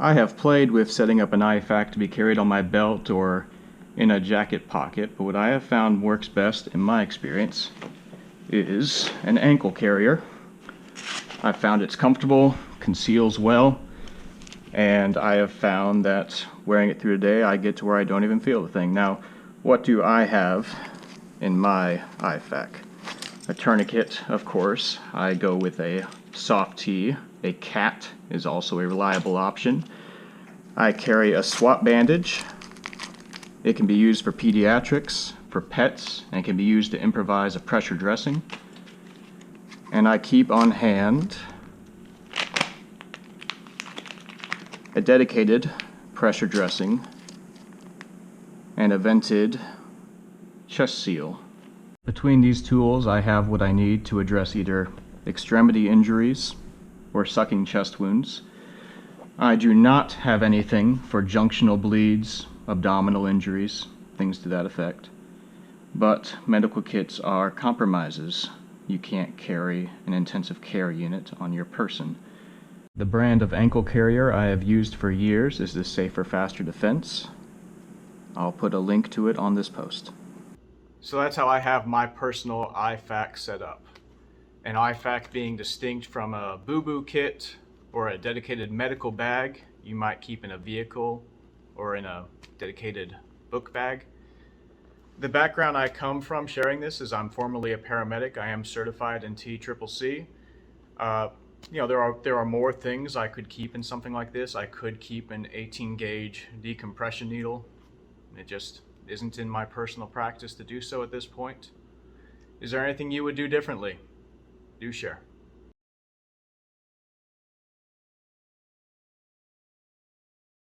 I have played with setting up an IFAK to be carried on my belt or in a jacket pocket, but what I have found works best in my experience is an ankle carrier. I found it's comfortable, conceals well, and I have found that wearing it through the day I get to where I don't even feel the thing. Now, what do I have in my IFAK? A tourniquet, of course. I go with a SWAT TQ. A CAT is also a reliable option. I carry a SWAT bandage. It can be used for pediatrics, for pets, and can be used to improvise a pressure dressing. And I keep on hand a dedicated pressure dressing and a vented chest seal. Between these tools, I have what I need to address either extremity injuries or sucking chest wounds. I do not have anything for junctional bleeds, abdominal injuries, things to that effect. But medical kits are compromises. You can't carry an intensive care unit on your person. The brand of ankle carrier I have used for years is the Safer Faster Defense. I'll put a link to it on this post. So that's how I have my personal IFAK set up. An IFAK being distinct from a boo-boo kit or a dedicated medical bag you might keep in a vehicle or in a dedicated book bag. The background I come from sharing this is I'm formerly a paramedic. I am certified in TCCC. There are more things I could keep in something like this. I could keep an 18 gauge decompression needle. It just isn't in my personal practice to do so at this point. Is there anything you would do differently? Do share.